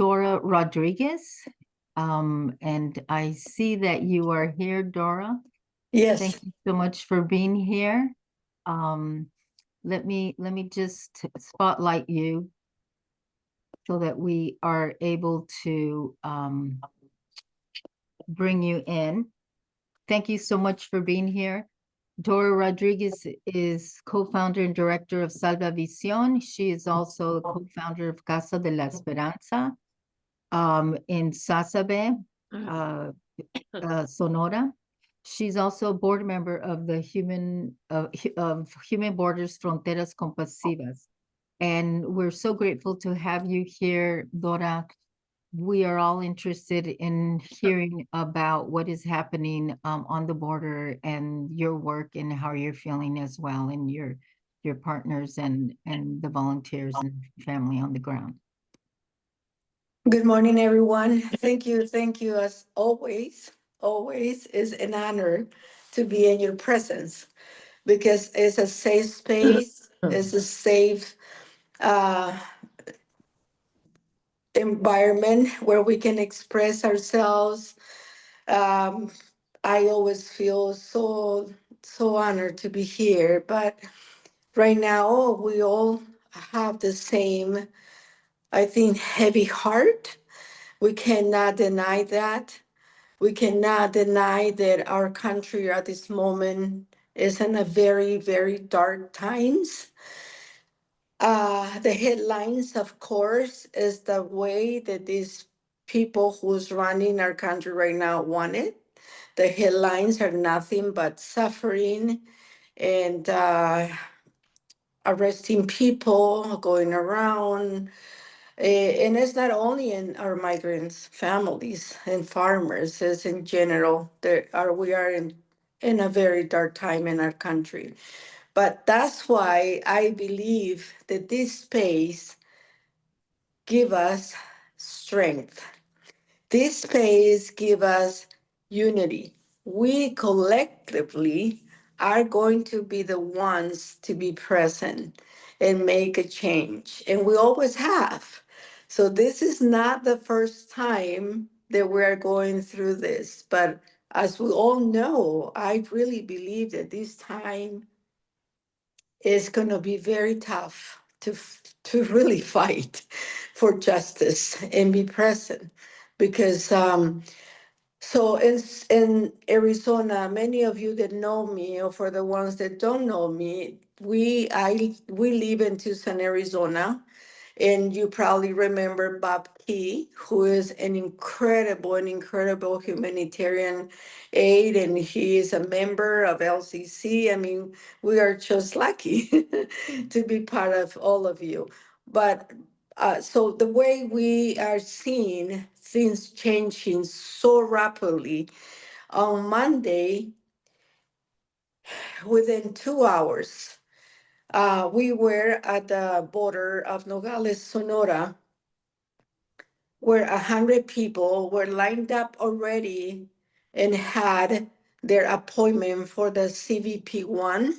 Dora Rodriguez. And I see that you are here, Dora. Yes. Thank you so much for being here. Let me just spotlight you so that we are able to bring you in. Thank you so much for being here. Dora Rodriguez is co-founder and director of Salva Visión. She is also a co-founder of Casa de la Esperanza in Sasabe, Sonora. She's also a board member of the of Human Borders Fronteras Compasivas. And we're so grateful to have you here, Dora. We are all interested in hearing about what is happening on the border and your work and how you're feeling as well, and your partners and the volunteers and family on the ground. Good morning, everyone. Thank you. Thank you. As always, always is an honor to be in your presence because it's a safe space, it's a safe uh, environment where we can express ourselves. Um, I always feel so honored to be here. But right now, we all have the same, I think, heavy heart. We cannot deny that. We cannot deny that our country at this moment is in a very, very dark times. The headlines, of course, is the way that these people who's running our country right now want it. The headlines are nothing but suffering and arresting people, going around, and it's not only in our migrants, families, and farmers, it's in general. We are in a very dark time in our country. But that's why I believe that this space give us strength. This space give us unity. We collectively are going to be the ones to be present and make a change. And we always have. So this is not the first time that we're going through this. But as we all know, I really believe that this time is going to be very tough to really fight for justice and be present because so in Arizona, many of you that know me, or for the ones that don't know me, we live in Tucson, Arizona, and you probably remember Bob Key, who is an incredible humanitarian aid, and he is a member of LCC. I mean, we are just lucky to be part of all of you. But so the way we are seeing things changing so rapidly, on Monday, within 2 hours, we were at the border of Nogales, Sonora, where 100 people were lined up already and had their appointment for the CVP1,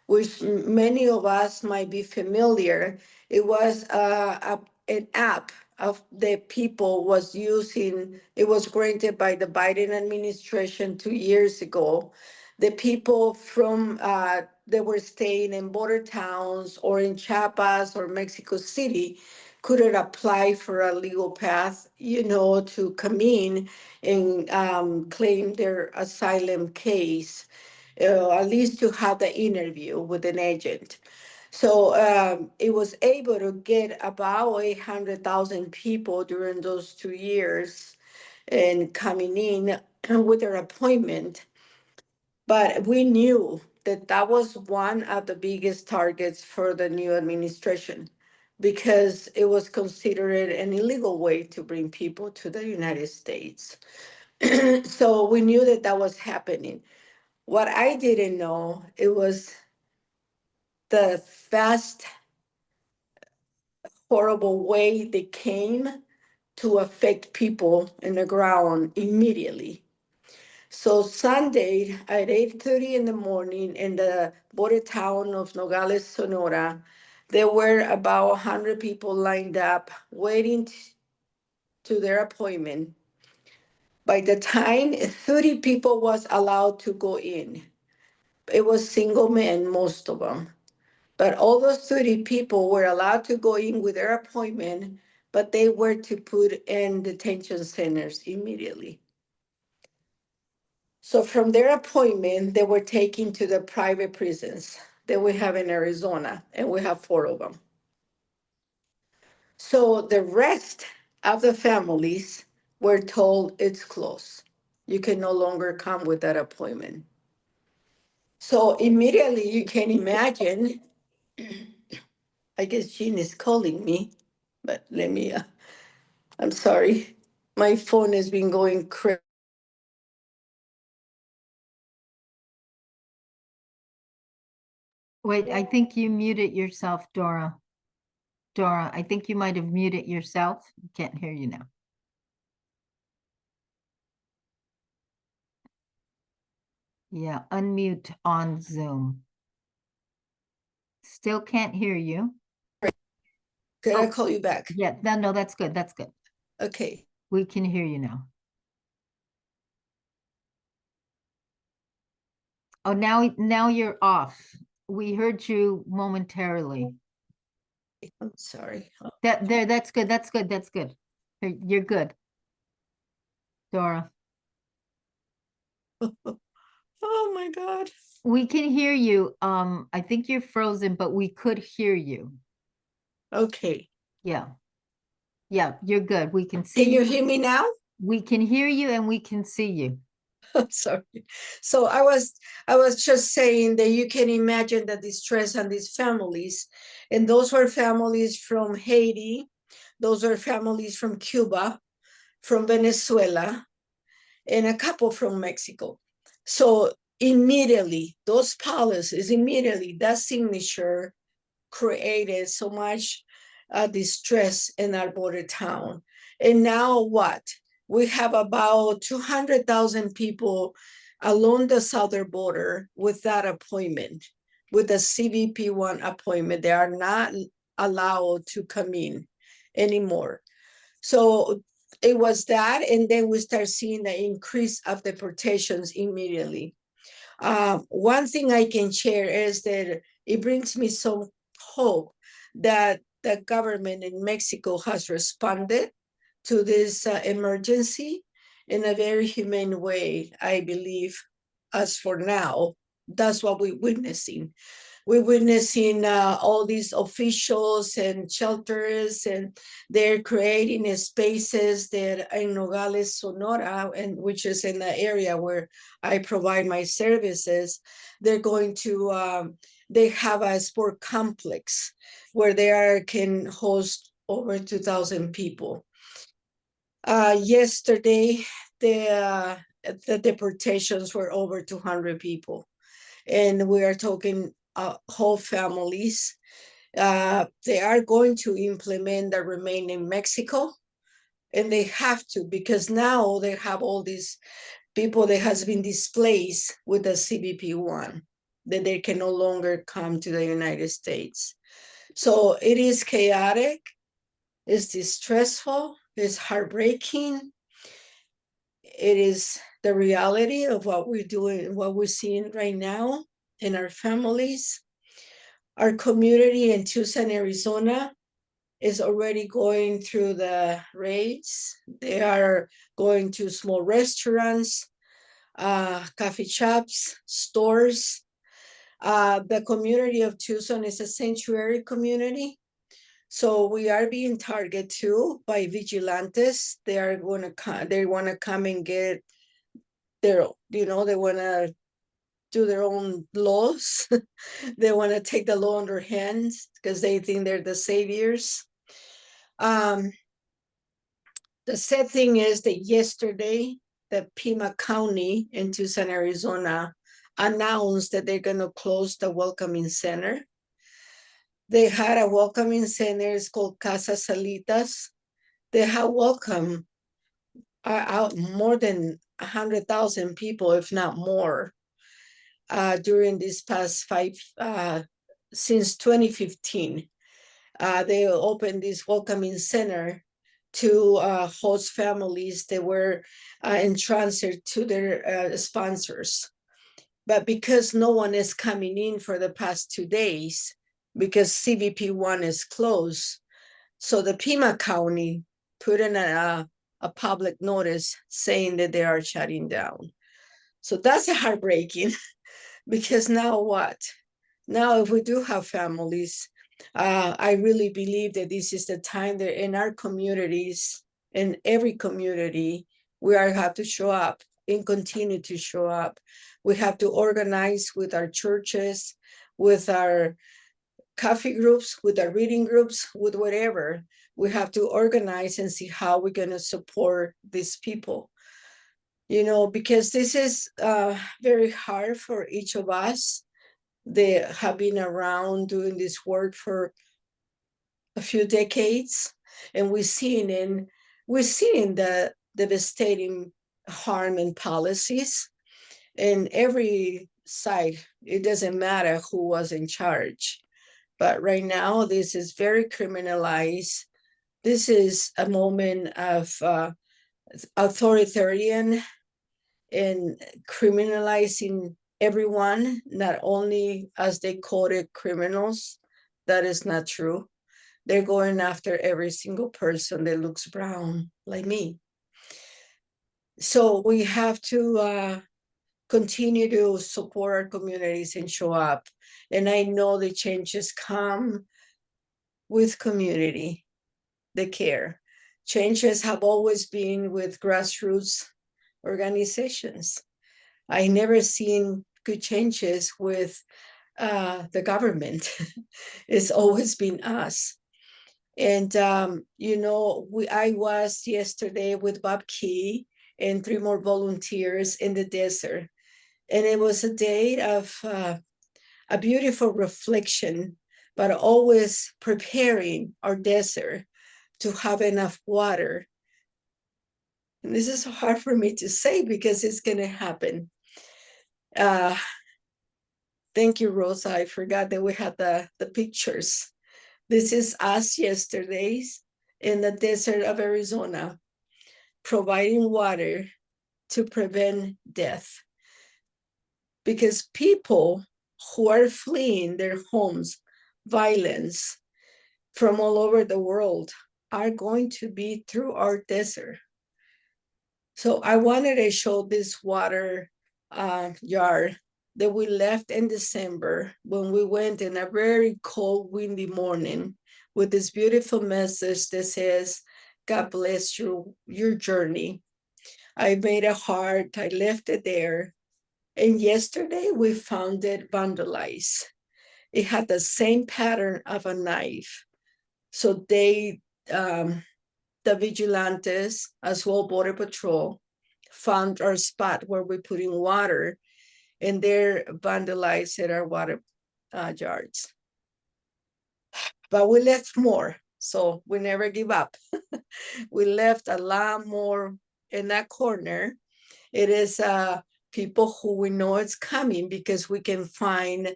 which many of us might be familiar. It was an app of the people was using. It was granted by the Biden administration 2 years ago. The people from that were staying in border towns or in Chiapas or Mexico City couldn't apply for a legal path, to come in and claim their asylum case, at least to have the interview with an agent. So it was able to get about 800,000 people during those 2 years and coming in with their appointment. But we knew that that was one of the biggest targets for the new administration because it was considered an illegal way to bring people to the United States. So we knew that that was happening. What I didn't know, it was the fast, horrible way they came to affect people in the ground immediately. So Sunday at 8:30 in the morning in the border town of Nogales, Sonora, there were about 100 people lined up waiting to their appointment. By the time 30 people was allowed to go in, it was single men, most of them. But all those 30 people were allowed to go in with their appointment, but they were to put in detention centers immediately. So from their appointment, they were taken to the private prisons that we have in Arizona, and we have 4 of them. So the rest of the families were told it's closed. You can no longer come with that appointment. So immediately you can imagine, I guess Jean is calling me, but let me, I'm sorry. My phone has been going crazy. Wait, I think you muted yourself, Dora. Dora, I think you might have muted yourself. Can't hear you now. Yeah, unmute on Zoom. Still can't hear you. Could I Oh. call you back? Yeah, no, that's good. That's good. Okay. We can hear you now. Oh, now you're off. We heard you momentarily. I'm sorry. That's good. That's good. That's good. You're good, Dora. Oh my God. We can hear you. I think you're frozen, but we could hear you. Okay. Yeah. Yeah, you're good. We can see Can you you. hear me now? We can hear you and we can see you. I'm sorry. So I was just saying that you can imagine the distress on these families. And those were families from Haiti, those are families from Cuba, from Venezuela, and a couple from Mexico. So immediately, those policies, immediately, that signature created so much distress in our border town. And now what? We have about 200,000 people along the southern border with that appointment, with the CBP1 appointment. They are not allowed to come in anymore. So it was that, and then we start seeing the increase of deportations immediately. One thing I can share is that it brings me some hope that the government in Mexico has responded to this emergency in a very humane way, I believe, as for now. That's what we're witnessing. We're witnessing all these officials and shelters, and they're creating spaces that in Nogales, Sonora, and which is in the area where I provide my services. They're going to they have a sport complex where can host over 2,000 people. Yesterday, the deportations were over 200 people, and we are talking whole families. They are going to implement the remain in Mexico, and they have to, because now they have all these people that has been displaced with the CBP1, that they can no longer come to the United States. So it is chaotic, it's distressful, it's heartbreaking. It is the reality of what we're doing, what we're seeing right now in our families. Our community in Tucson, Arizona is already going through the raids. They are going to small restaurants, coffee shops, stores. The community of Tucson is a sanctuary community. So we are being targeted too by vigilantes. They want to come and get their, they want to do their own laws. They want to take the law in their hands because they think they're the saviors. The sad thing is that yesterday, the Pima County in Tucson, Arizona, announced that they're going to close the welcoming center. They had a welcoming center, it's called Casa Salitas. They have welcomed out more than 100,000 people, if not more, during this past since 2015. They opened this welcoming center to host families that were in transit to their sponsors. But because no one is coming in for the past 2 days, because CBP 1 is closed, so the Pima County put in a public notice saying that they are shutting down. So that's heartbreaking because now what? Now, if we do have families, I really believe that this is the time that in our communities, in every community, we have to show up and continue to show up. We have to organize with our churches, with our coffee groups, with our reading groups, with whatever. We have to organize and see how we're going to support these people. Because this is very hard for each of us. They have been around doing this work for a few decades, and we're seeing the devastating harm and policies in every side. It doesn't matter who was in charge, but right now this is very criminalized. This is a moment of authoritarian and criminalizing everyone, not only as they quoted criminals. That is not true. They're going after every single person that looks brown like me. So we have to continue to support our communities and show up. And I know the changes come with community, the care. Changes have always been with grassroots organizations. I never seen good changes with the government. It's always been us. And I was yesterday with Bob Key and 3 more volunteers in the desert, and it was a day of a beautiful reflection, but always preparing our desert to have enough water. And this is hard for me to say because it's going to happen. Thank you, Rosa. I forgot that we had the pictures. This is us yesterdays in the desert of Arizona, providing water to prevent death. Because people who are fleeing their homes, violence from all over the world, are going to be through our desert. So I wanted to show this water jar that we left in December when we went in a very cold, windy morning with this beautiful message that says, God bless your journey. I made a heart, I left it there. And yesterday we found it vandalized. It had the same pattern of a knife. So the vigilantes, as well Border Patrol, found our spot where we're putting water, and they're vandalized our water jars. But we left more, so we never give up. We left a lot more in that corner. It is people who we know it's coming because we can find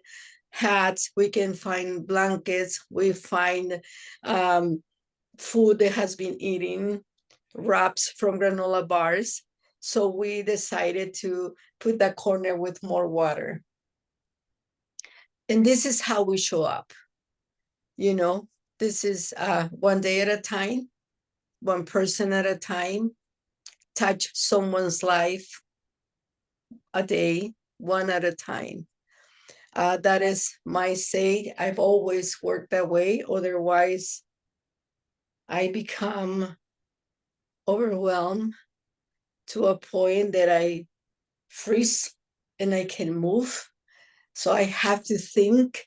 hats, we can find blankets, we find food that has been eaten, wraps from granola bars. So we decided to put that corner with more water. And this is how we show up. This is one day at a time, one person at a time, touch someone's life a day, one at a time. That is my say. I've always worked that way. Otherwise, I become overwhelmed to a point that I freeze and I can move. So I have to think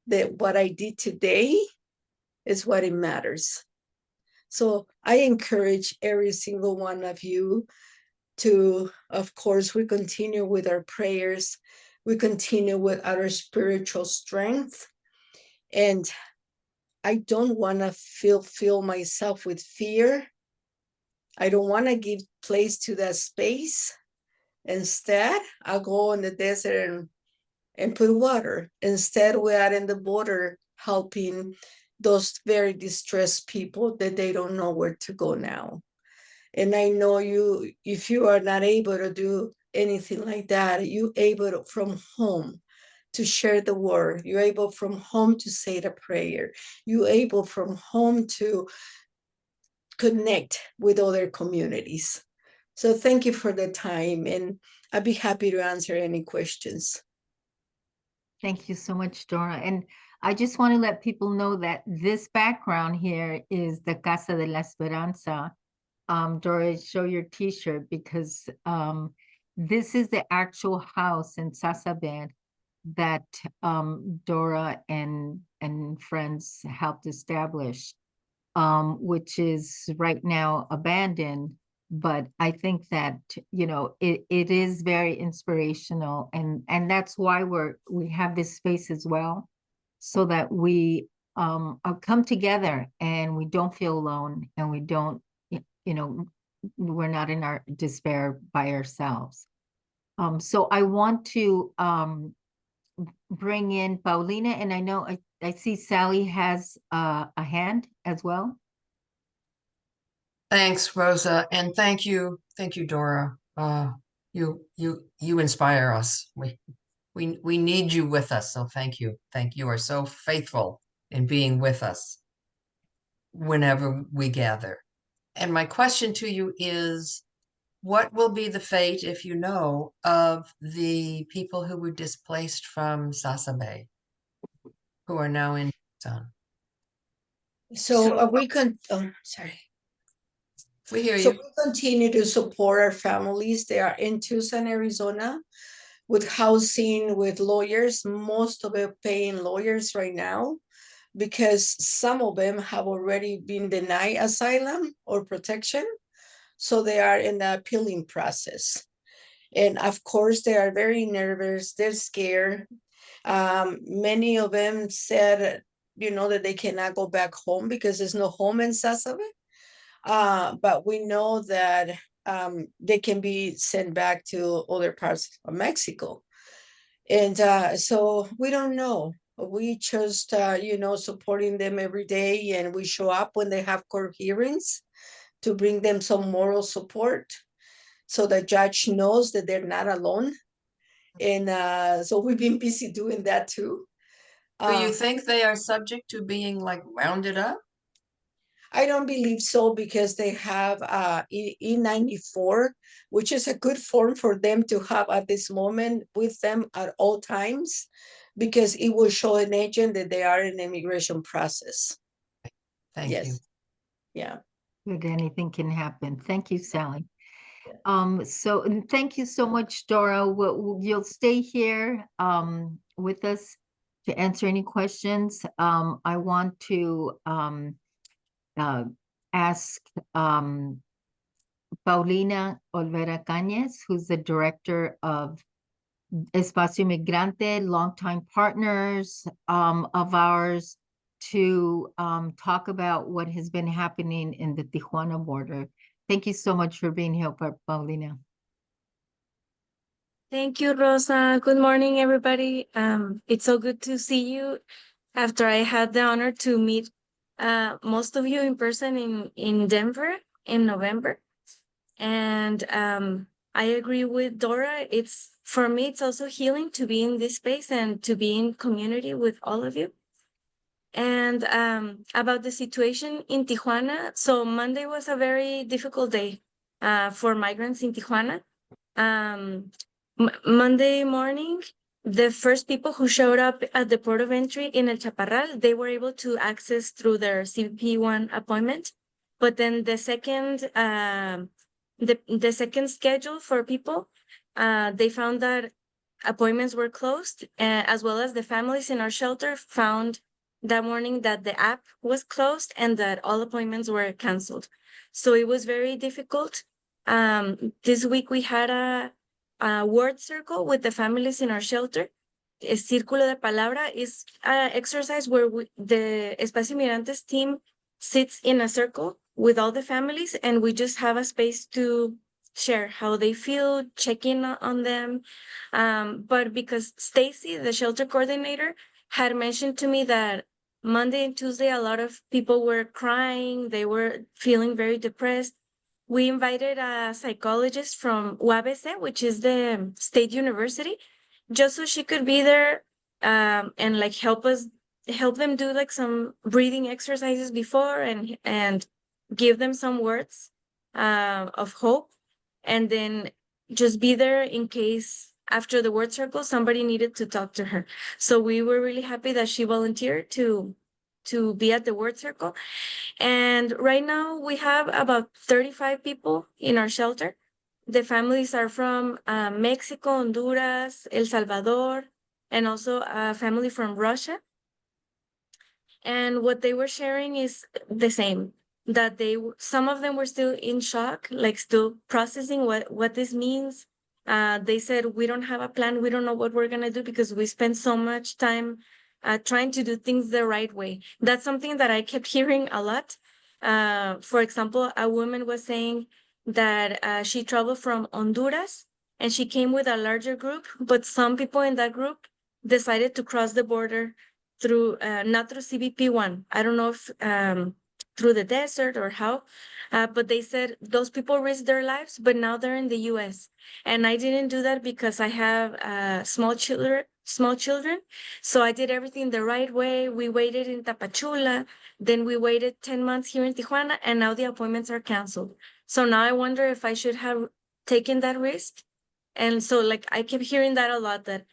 that what I did today is what it matters. So I encourage every single one of you to, of course, we continue with our prayers. We continue with our spiritual strength. And I don't want to fill myself with fear. I don't want to give place to that space. Instead, I'll go in the desert and put water. Instead, we are in the border helping those very distressed people that they don't know where to go now. And I know you, if you are not able to do anything like that, you able to, from home to share the word. You're able from home to say the prayer. You're able from home to connect with other communities. So thank you for the time, and I'd be happy to answer any questions. Thank you so much, Dora. And I just want to let people know that this background here is the Casa de la Esperanza. Dora, show your T-shirt because this is the actual house in Sasabed that Dora and friends helped establish, which is right now abandoned. But I think that, you know, it is very inspirational, and that's why we have this space as well, so that we come together and we don't feel alone, and we don't, you know, we're not in our despair by ourselves. So I want to bring in Paulina, and I know I see Sally has a hand as well. Thanks, Rosa, and thank you, Dora. You inspire us. We need you with us, so thank you. You are so faithful in being with us whenever we gather. And my question to you is, what will be the fate, if you know, of the people who were displaced from Sasabe, who are now in Tucson? So we can, oh, sorry. We hear So you. we continue to support our families. They are in Tucson, Arizona, with housing, with lawyers. Most of them paying lawyers right now because some of them have already been denied asylum or protection. So they are in the appealing process. And of course, they are very nervous. They're scared. Many of them said, you know, that they cannot go back home because there's no home in Sasabe. But we know that they can be sent back to other parts of Mexico. And so we don't know. We just, you know, supporting them every day, and we show up when they have court hearings to bring them some moral support so the judge knows that they're not alone. And so we've been busy doing that too. Do you think they are subject to being like rounded up? I don't believe so because they have E94, which is a good form for them to have at this moment with them at all times, because it will show an agent that they are in the immigration process. Thank you. Yeah. Good, anything can happen. Thank you, Sally. So, and thank you so much, Dora. You'll stay here with us to answer any questions. I want to ask Paulina Olvera Cañez, who's the director of Espacio Migrante, longtime partners of ours, to talk about what has been happening in the Tijuana border. Thank you so much for being here, Paulina. Thank you, Rosa. Good morning, everybody. It's so good to see you after I had the honor to meet most of you in person in Denver in November. And I agree with Dora. For me, it's also healing to be in this space and to be in community with all of you. And about the situation in Tijuana. So Monday was a very difficult day for migrants in Tijuana. Monday morning, the first people who showed up at the port of entry in El Chaparral, they were able to access through their CP1 appointment. But then the second schedule for people, they found that appointments were closed, as well as the families in our shelter found that morning that the app was closed and that all appointments were canceled. So it was very difficult. This week we had a word circle with the families in our shelter. El Círculo de Palabra is an exercise where the Espacio Migrantes team sits in a circle with all the families, and we just have a space to share how they feel, check in on them. But because Stacy, the shelter coordinator, had mentioned to me that Monday and Tuesday, a lot of people were crying. They were feeling very depressed. We invited a psychologist from UABC, which is the state university, just so she could be there and like help them do like some breathing exercises before and give them some words of hope, and then just be there in case after the word circle somebody needed to talk to her. So we were really happy that she volunteered to be at the word circle. And right now we have about 35 people in our shelter. The families are from Mexico, Honduras, El Salvador, and also a family from Russia. And what they were sharing is the same, that some of them were still in shock, like still processing what this means. They said, we don't have a plan, we don't know what we're gonna do because we spent so much time trying to do things the right way. That's something that I kept hearing a lot. For example, a woman was saying that she traveled from Honduras and she came with a larger group, but some people in that group decided to cross the border through not through CBP1. I don't know if through the desert or how, but they said those people risked their lives, but now they're in the U.S. And I didn't do that because I have small children. So I did everything the right way. We waited in Tapachula, then we waited 10 months here in Tijuana, and now the appointments are canceled. So now I wonder if I should have taken that risk. And so like I kept hearing that a lot, that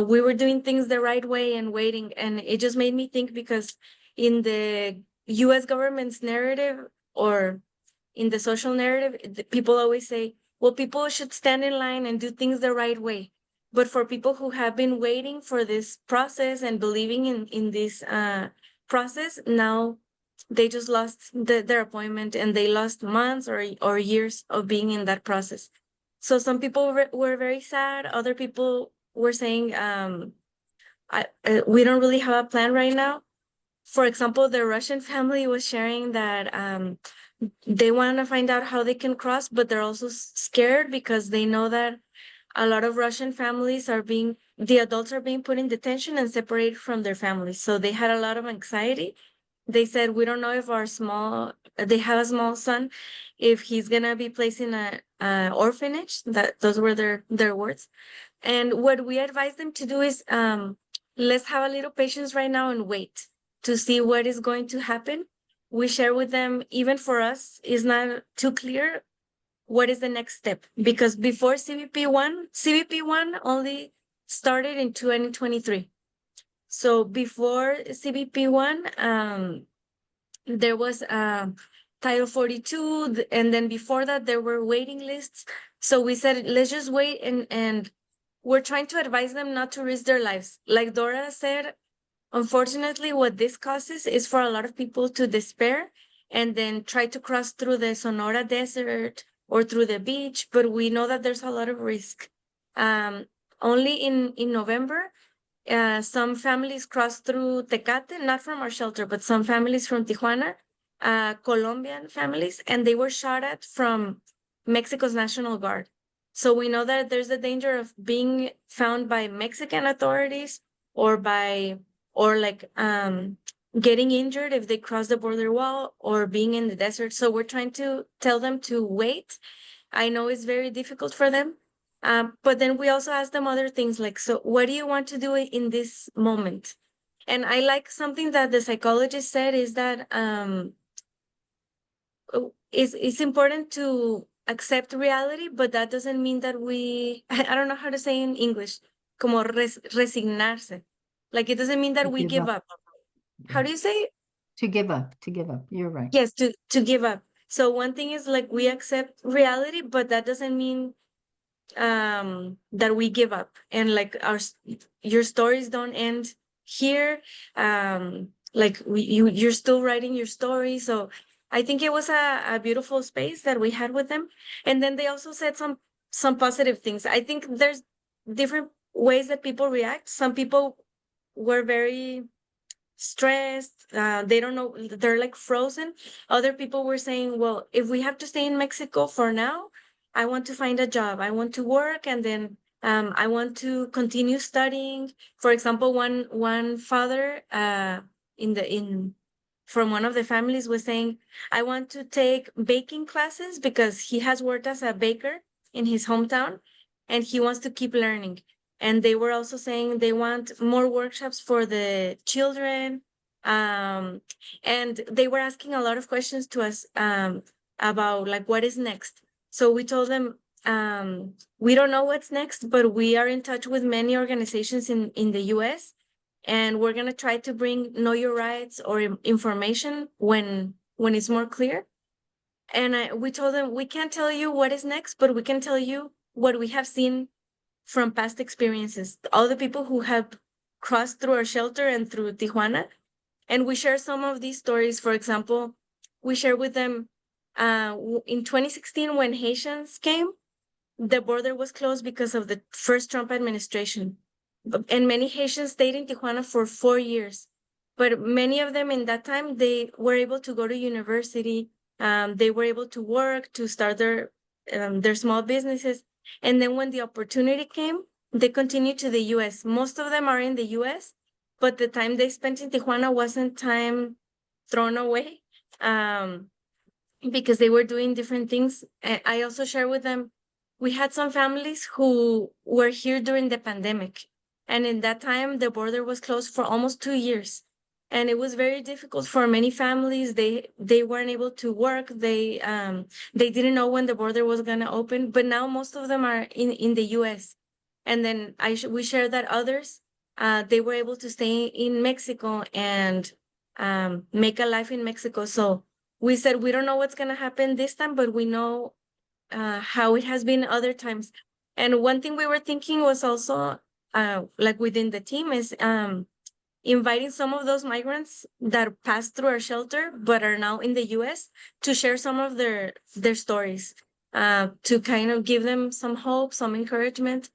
we were doing things the right way and waiting. And it just made me think, because in the US government's narrative, or in the social narrative, people always say, well, people should stand in line and do things the right way. But for people who have been waiting for this process and believing in this process, now they just lost their appointment, and they lost months or years of being in that process. So some people were very sad. Other people were saying, we don't really have a plan right now. For example, the Russian family was sharing that they want to find out how they can cross, but they're also scared because they know that a lot of Russian families the adults are being put in detention and separated from their families. So they had a lot of anxiety. They said, we don't know if they have a small son, if he's going to be placed in a orphanage. Those were their words. And what we advise them to do is, let's have a little patience right now and wait to see what is going to happen. We share with them, even for us, is not too clear what is the next step. Because before CBP1 only started in 2023. So before CBP1, there was Title 42, and then before that, there were waiting lists. So we said, let's just wait, and we're trying to advise them not to risk their lives. Like Dora said, unfortunately, what this causes is for a lot of people to despair and then try to cross through the Sonora desert or through the beach, but we know that there's a lot of risk. Only in November, some families crossed through Tecate, not from our shelter, but some families from Tijuana, Colombian families, and they were shot at from Mexico's National Guard. So we know that there's a danger of being found by Mexican authorities or getting injured if they cross the border wall, or being in the desert. So we're trying to tell them to wait. I know it's very difficult for them. But then we also ask them other things like, so what do you want to do in this moment? And I like something that the psychologist said, is that it's important to accept reality, but that doesn't mean that I don't know how to say in English, como resignarse. Like, it doesn't mean that To we give give up. up. How do you say it? To give up, to give up. You're right. Yes, to give up. So one thing is like we accept reality, but that doesn't mean that we give up, and like your stories don't end here. Like you're still writing your story. So I think it was a beautiful space that we had with them. And then they also said some positive things. I think there's different ways that people react. Some people were very stressed. They don't know, they're like frozen. Other people were saying, well, if we have to stay in Mexico for now, I want to find a job, I want to work, and then I want to continue studying. For example, one father from one of the families was saying, I want to take baking classes because he has worked as a baker in his hometown and he wants to keep learning. And they were also saying they want more workshops for the children. And they were asking a lot of questions to us about like what is next. So we told them we don't know what's next, but we are in touch with many organizations in the US, and we're going to try to bring know your rights or information when it's more clear. And we told them we can't tell you what is next, but we can tell you what we have seen from past experiences, all the people who have crossed through our shelter and through Tijuana. And we share some of these stories. For example, we share with them in 2016 when Haitians came, the border was closed because of the first Trump administration. And many Haitians stayed in Tijuana for 4 years. But many of them in that time, they were able to go to university. They were able to work, to start their small businesses. And then when the opportunity came, they continued to the US. Most of them are in the US, but the time they spent in Tijuana wasn't time thrown away because they were doing different things. I also share with them, we had some families who were here during the pandemic. And in that time, the border was closed for almost 2 years. And it was very difficult for many families. They weren't able to work. They didn't know when the border was gonna open. But now most of them are in the US. And then we share that others they were able to stay in Mexico and make a life in Mexico. So we said we don't know what's gonna happen this time, but we know how it has been other times. And one thing we were thinking was also like within the team is inviting some of those migrants that passed through our shelter but are now in the US to share some of their stories, to kind of give them some hope, some encouragement.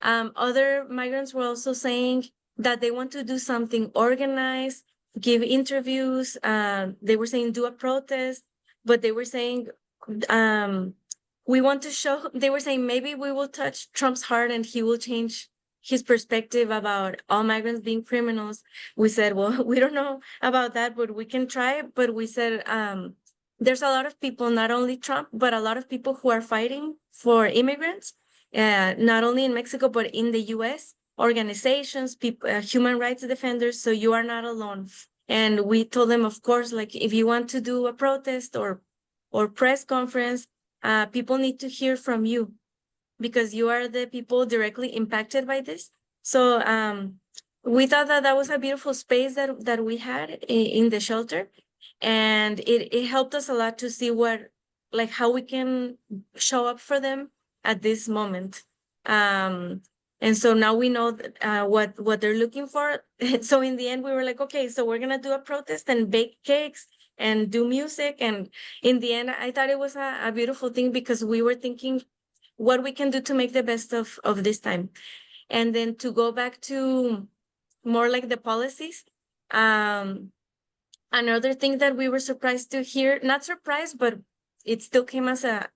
Other migrants were also saying that they want to do something organized, give interviews. They were saying do a protest, but they were saying we want to show, they were saying maybe we will touch Trump's heart and he will change his perspective about all migrants being criminals. We said, well, we don't know about that, but we can try. But we said, there's a lot of people, not only Trump, but a lot of people who are fighting for immigrants, not only in Mexico, but in the US, organizations, people, human rights defenders. So you are not alone. And we told them, of course, like if you want to do a protest or press conference, people need to hear from you because you are the people directly impacted by this. So we thought that that was a beautiful space that we had in the shelter. And it helped us a lot to see like how we can show up for them at this moment. And so now we know what they're looking for. So in the end, we were like, okay, so we're gonna do a protest and bake cakes and do music. And in the end, I thought it was a beautiful thing because we were thinking what we can do to make the best of this time. And then to go back to more like the policies, another thing that we were surprised to hear, not surprised, but it still came as a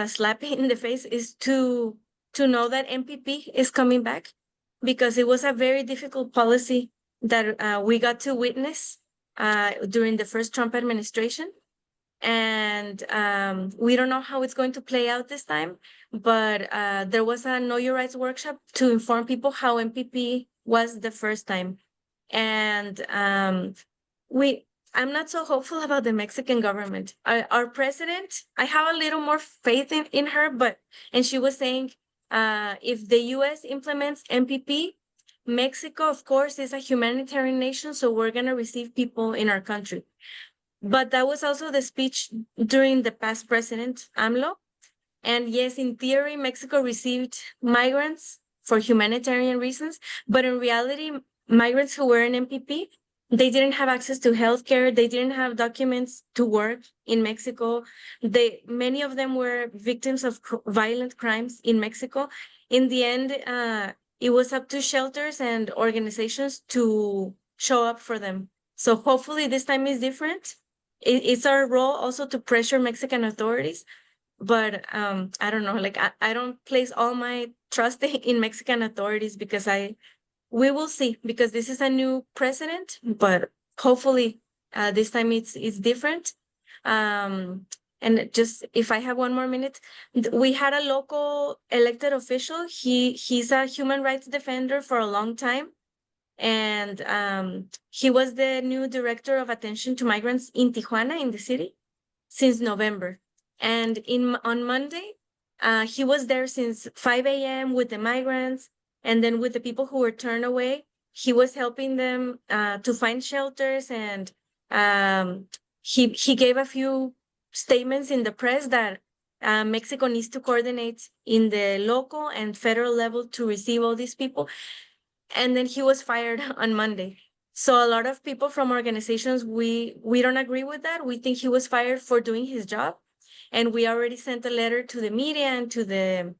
slap in the face, is to know that MPP is coming back, because it was a very difficult policy that we got to witness during the first Trump administration. And we don't know how it's going to play out this time, but there was a Know Your Rights workshop to inform people how MPP was the first time. And I'm not so hopeful about the Mexican government. Our president, I have a little more faith in her, and she was saying if the US implements MPP, Mexico, of course, is a humanitarian nation, so we're going to receive people in our country. But that was also the speech during the past president, AMLO. And yes, in theory, Mexico received migrants for humanitarian reasons, but in reality, migrants who were in MPP, they didn't have access to healthcare. They didn't have documents to work in Mexico. Many of them were victims of violent crimes in Mexico. In the end, it was up to shelters and organizations to show up for them. So hopefully this time is different. It's our role also to pressure Mexican authorities, but I don't know, like I don't place all my trust in Mexican authorities because we will see, because this is a new precedent, but hopefully this time it's different. And just if I have one more minute, we had a local elected official. He's a human rights defender for a long time, and he was the new director of attention to migrants in Tijuana, in the city, since November. And on Monday, he was there since 5 a.m. with the migrants, and then with the people who were turned away. He was helping them to find shelters, and he gave a few statements in the press that Mexico needs to coordinate in the local and federal level to receive all these people. And then he was fired on Monday. So a lot of people from organizations, we don't agree with that. We think he was fired for doing his job. And we already sent a letter to the media and to the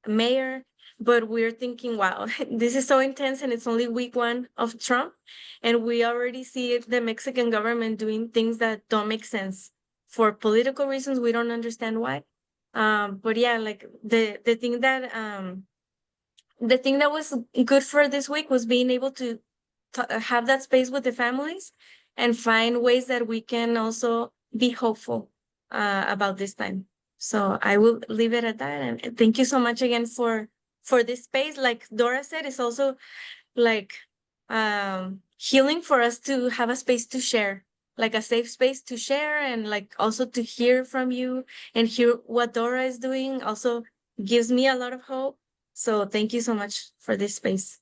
mayor, but we're thinking, wow, this is so intense, and it's only week one of Trump. And we already see the Mexican government doing things that don't make sense for political reasons. We don't understand why. But yeah, like the thing that was good for this week was being able to have that space with the families and find ways that we can also be hopeful about this time. So I will leave it at that. And thank you so much again for this space. Like Dora said, it's also like healing for us to have a space to share, like a safe space to share, and like also to hear from you and hear what Dora is doing also gives me a lot of hope. So thank you so much for this space.